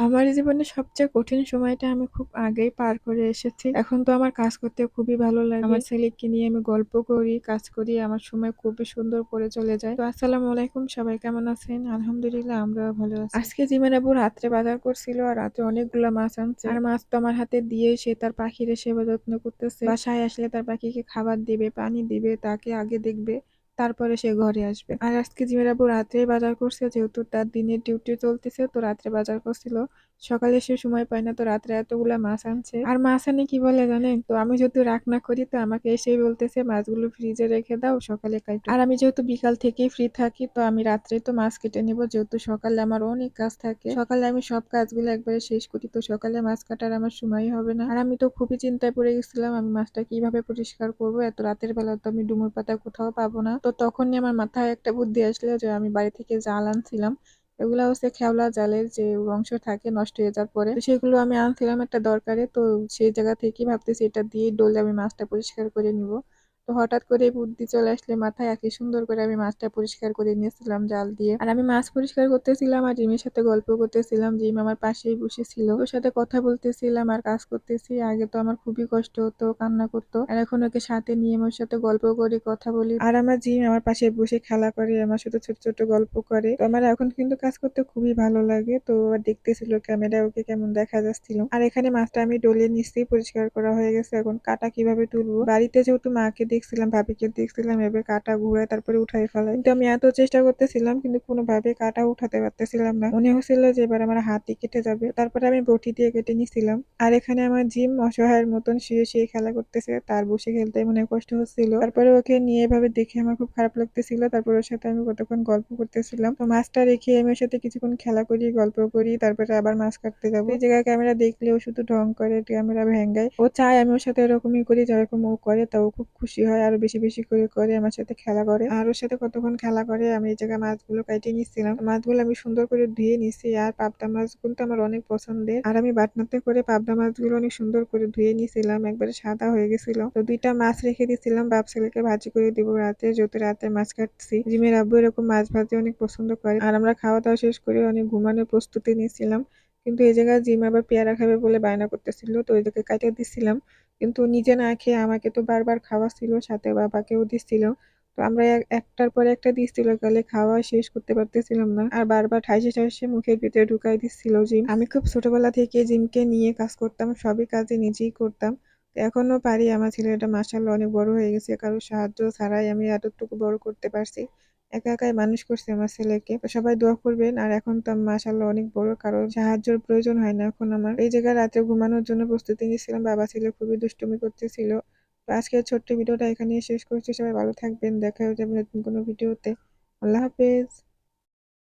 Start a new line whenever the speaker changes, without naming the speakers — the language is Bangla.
আমার জীবনে সবচেয়ে কঠিন সময়টা আমি খুব আগেই পার করে এসেছি। এখন তো আমার কাজ করতে খুবই ভালো লাগে। আমার ছেলেকে নিয়ে আমি গল্প করি, কাজ করি। আমার সময় খুবই সুন্দর করে চলে যায়। তো আসসালামু আলাইকুম, সবাই কেমন আছেন? আলহামদুলিল্লাহ আমরাও ভালো আছি। আজকে জিমের আব্বু রাত্রে বাজার করছিল আর রাতে অনেকগুলা মাছ আনছে। আর মাছ তো আমার হাতে দিয়ে সে তার পাখির সেবা যত্ন করতেছে। বাসায় আসলে তার পাখিকে খাবার দিবে, পানি দিবে, তাকে আগে দেখবে। তারপরে সে ঘরে আসবে। আর আজকে জিমের আব্বু রাত্রেই বাজার করছে, যেহেতু তার দিনের ডিউটি চলতেছে, তো রাত্রে বাজার করছিল। সকালে সে সময় পায় না, তো রাত্রে এতগুলা মাছ আনছে। আর মাছ আনে কি বলে জানেন তো, আমি যদি রাগ না করি তো আমাকে এসেই বলতেছে মাছগুলো ফ্রিজে রেখে দাও, সকালে কাইটো। আর আমি যেহেতু বিকাল থেকেই ফ্রি থাকি, তো আমি রাত্রে তো মাছ কেটে নিব, যেহেতু সকালে আমার অনেক কাজ থাকে। সকালে আমি সব কাজগুলো একবারে শেষ করি, তো সকালে মাছ কাটার আমার সময়ই হবে না। আর আমি তো খুবই চিন্তায় পড়ে গেছিলাম, আমি মাছটা কিভাবে পরিষ্কার করব। এত রাতের বেলা তো আমি ডুমুর পাতা কোথাও পাবো না। তো তখনই আমার মাথায় একটা বুদ্ধি আসলো যে আমি বাড়ি থেকে জাল আনছিলাম। এগুলা হচ্ছে খেওলা জালের যে অংশ থাকে নষ্ট হয়ে যাওয়ার পরে, তো সেগুলো আমি আনছিলাম একটা দরকারে। তো সেই জায়গা থেকে ভাবতেছি এটা দিয়ে ডলে আমি মাছটা পরিষ্কার করে নিব। তো হঠাৎ করে বুদ্ধি চলে আসলে মাথায়, একে সুন্দর করে আমি মাছটা পরিষ্কার করে নিয়েছিলাম জাল দিয়ে। আর আমি মাছ পরিষ্কার করতেছিলাম আর জিমের সাথে গল্প করতেছিলাম। জিম আমার পাশেই বসেছিল, ওর সাথে কথা বলতেছিলাম আর কাজ করতেছি। আগে তো আমার খুবই কষ্ট হতো, কান্না করতো, আর এখন ওকে সাথে নিয়ে আমার সাথে গল্প করি, কথা বলি। আর আমার জিম আমার পাশে বসে খেলা করে, আমার সাথে ছোট ছোট গল্প করে। তো আমার এখন কিন্তু কাজ করতে খুবই ভালো লাগে। তো আর দেখতেছিল ক্যামেরা ওকে কেমন দেখা যাচ্ছিল। আর এখানে মাছটা আমি ডলে নিচ্ছি, পরিষ্কার করা হয়ে গেছে। এখন কাটা কিভাবে তুলবো, বাড়িতে যেহেতু মাকে দেখছিলাম, ভাবিকে দেখছিলাম এভাবে কাটা ঘুরায় তারপরে উঠাই ফেলাই, কিন্তু আমি এত চেষ্টা করতেছিলাম কিন্তু কোনোভাবে কাটা উঠাতে পারতেছিলাম না। মনে হচ্ছিল যে এবার আমার হাতই কেটে যাবে। তারপরে আমি বটি দিয়ে কেটে নিছিলাম। আর এখানে আমার জিম অসহায়ের মতন শুয়ে শুয়ে খেলা করতেছে, তার বসে খেলতে মনে কষ্ট হচ্ছিল। তারপরে ওকে নিয়ে এভাবে দেখে আমার খুব খারাপ লাগতেছিল। তারপর ওর সাথে আমি কতক্ষণ গল্প করতেছিলাম। তো মাছটা রেখে আমি ওর সাথে কিছুক্ষণ খেলা করি, গল্প করি, তারপরে আবার মাছ কাটতে যাবো। এই জায়গায় ক্যামেরা দেখলে ও শুধু ঢং করে, ক্যামেরা ভেঙ্গায়। ও চায় আমি ওর সাথে এরকমই করি, যেরকম ও করে। তা ও খুব খুশি হয়, আরো বেশি বেশি করে করে আমার সাথে খেলা করে। আর ওর সাথে কতক্ষণ খেলা করে। আমি এই জায়গায় মাছগুলো কাটিয়ে নিচ্ছিলাম, মাছগুলো আমি সুন্দর করে ধুয়ে নিচ্ছি। আর পাবদা মাছ কিন্তু আমার অনেক পছন্দের, আর আমি বাটনাতে করে পাবদা মাছগুলো অনেক সুন্দর করে ধুয়ে নিয়েছিলাম, একবারে সাদা হয়ে গেছিল। তো দুইটা মাছ রেখে দিয়েছিলাম, বাপ ছেলেকে ভাজি করে দিব রাতে, যেহেতু রাতে মাছ কাটছি। জিমের আব্বু এরকম মাছ ভাজি অনেক পছন্দ করে। আর আমরা খাওয়া দাওয়া শেষ করে অনেক ঘুমানোর প্রস্তুতি নিয়েছিলাম, কিন্তু এই জায়গায় জিম আবার পেয়ারা খাবে বলে বায়না করতেছিল, তো ওই জায়গায় কাটিয়ে দিচ্ছিলাম। কিন্তু নিজে না খেয়ে আমাকে তো বারবার খাওয়াচ্ছিল, সাথে বাবাকেও দিচ্ছিল। তো আমরা একটার পর একটা দিচ্ছিল, গেলে খাওয়া শেষ করতে পারতেছিলাম না, আর বারবার ঠাইসে ঠাইসে মুখের ভিতরে ঢুকাই দিচ্ছিল জিম। আমি খুব ছোটবেলা থেকে জিমকে নিয়ে কাজ করতাম, সবই কাজে নিজেই করতাম। তো এখনো পারি। আমার ছেলেটা মাশাআল্লাহ অনেক বড় হয়ে গেছে, কারো সাহায্য ছাড়াই আমি এতটুকু বড় করতে পারছি। একা একাই মানুষ করছে আমার ছেলেকে। তো সবাই দোয়া করবেন। আর এখন তো আমি মাশাআল্লাহ অনেক বড়, কারো সাহায্যের প্রয়োজন হয় না এখন আমার। এই জায়গায় রাতে ঘুমানোর জন্য প্রস্তুতি নিচ্ছিলাম, বাবা ছেলে খুবই দুষ্টুমি করতেছিল। তো আজকের ছোট্ট ভিডিওটা এখানেই শেষ করছি। সবাই ভালো থাকবেন, দেখা হয়ে যাবে নতুন কোনো ভিডিওতে। আল্লাহ হাফেজ।